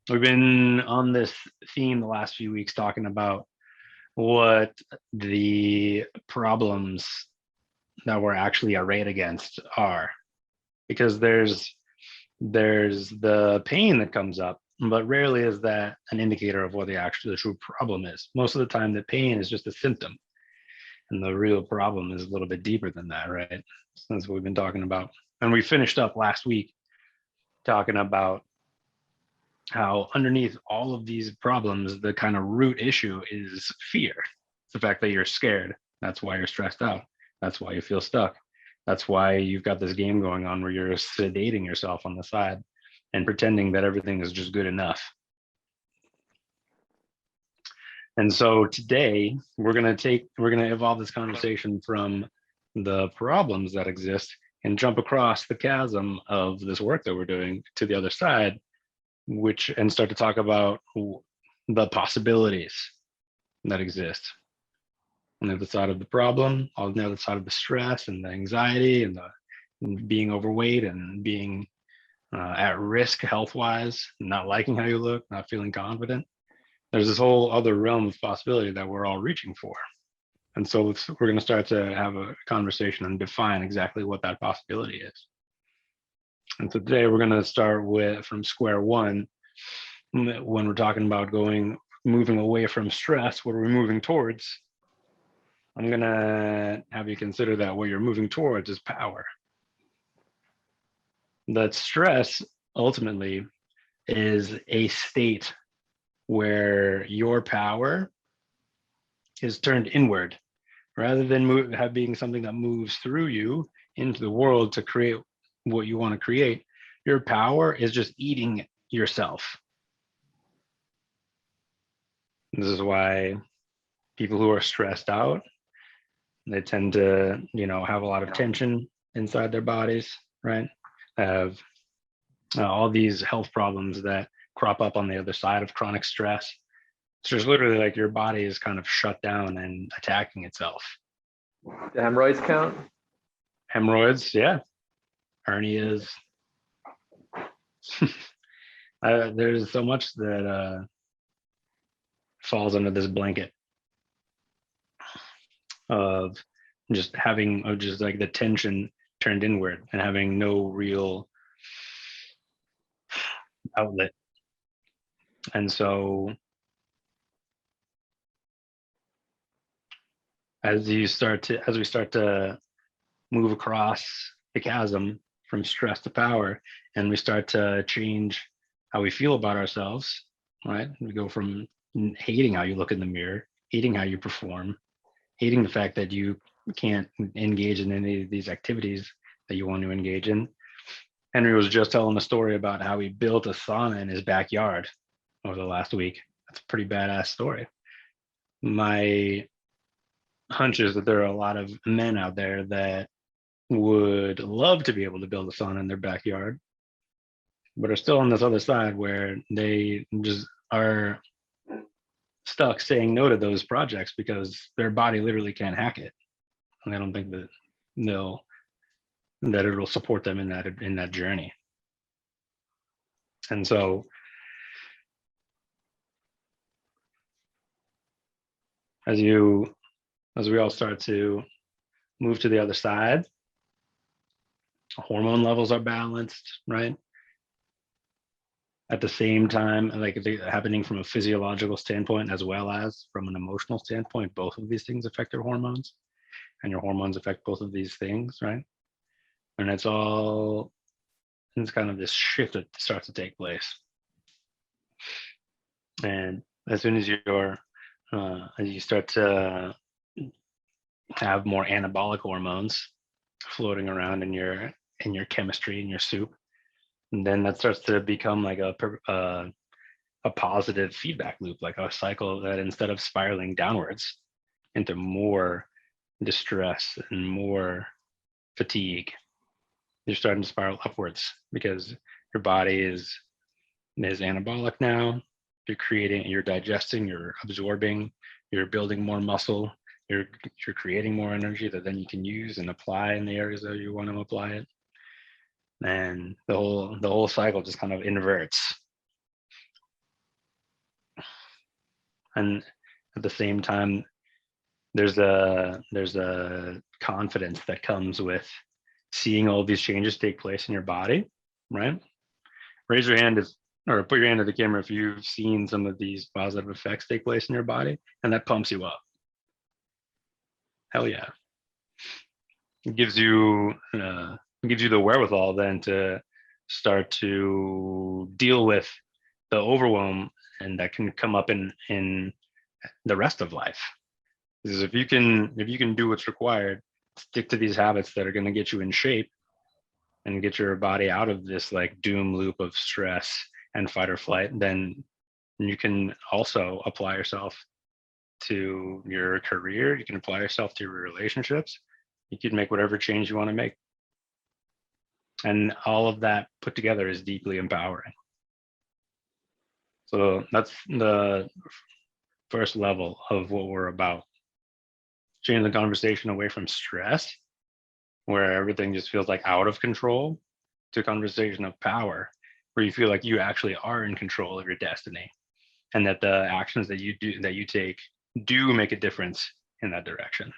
We've been on this theme the last few weeks talking about what the problems that we're actually arrayed against are, because there's the pain that comes up, but rarely is that an indicator of what the true problem is. Most of the time, the pain is just a symptom, and the real problem is a little bit deeper than that, right? So that's what we've been talking about, and we finished up last week talking about how underneath all of these problems, the kind of root issue is fear. It's the fact that you're scared. That's why you're stressed out. That's why you feel stuck. That's why you've got this game going on where you're sedating yourself on the side and pretending that everything is just good enough. And so today we're going to evolve this conversation from the problems that exist and jump across the chasm of this work that we're doing to the other side, which and start to talk about the possibilities that exist on the other side of the problem, on the other side of the stress and the anxiety and the and being overweight and being at risk health wise, not liking how you look, not feeling confident. There's this whole other realm of possibility that we're all reaching for. And so we're going to start to have a conversation and define exactly what that possibility is. And so today we're going to start with from square one when we're talking about moving away from stress. What are we moving towards? I'm going to have you consider that what you're moving towards is power. That stress ultimately is a state where your power is turned inward rather than being something that moves through you into the world to create what you want to create. Your power is just eating yourself. This is why people who are stressed out, they tend to, have a lot of tension inside their bodies, right? Have all these health problems that crop up on the other side of chronic stress. It's just literally like your body is kind of shut down and attacking itself. The hemorrhoids count? Hemorrhoids, yeah. Hernias. There's so much that falls under this blanket of just like the tension turned inward and having no real outlet. And so as we start to move across the chasm from stress to power, and we start to change how we feel about ourselves, right? We go from hating how you look in the mirror, hating how you perform, hating the fact that you can't engage in any of these activities that you want to engage in. Henry was just telling a story about how he built a sauna in his backyard over the last week. That's a pretty badass story. My hunch is that there are a lot of men out there that would love to be able to build a sauna in their backyard, but are still on this other side where they just are stuck saying no to those projects because their body literally can't hack it, and they don't think that it'll support them in that journey. And so as we all start to move to the other side, hormone levels are balanced, right? At the same time, like happening from a physiological standpoint as well as from an emotional standpoint, both of these things affect your hormones, and your hormones affect both of these things, right? And it's kind of this shift that starts to take place. And as soon as as you start to have more anabolic hormones floating around in your chemistry, in your soup, and then that starts to become like a positive feedback loop, like a cycle that instead of spiraling downwards into more distress and more fatigue, you're starting to spiral upwards because your body is anabolic now. You're digesting, you're absorbing, you're building more muscle, you're creating more energy that then you can use and apply in the areas that you want to apply it. And the whole cycle just kind of inverts. And at the same time, there's a confidence that comes with seeing all these changes take place in your body, right? Raise your hand or put your hand to the camera if you've seen some of these positive effects take place in your body, and that pumps you up. Hell yeah. It gives you the wherewithal then to start to deal with the overwhelm and that can come up in the rest of life. Because if you can do what's required, stick to these habits that are going to get you in shape and get your body out of this like doom loop of stress and fight or flight, then you can also apply yourself to your career. You can apply yourself to your relationships. You can make whatever change you want to make. And all of that put together is deeply empowering. So that's the first level of what we're about. Change the conversation away from stress, where everything just feels like out of control, to a conversation of power, where you feel like you actually are in control of your destiny, and that the actions that you take do make a difference in that direction.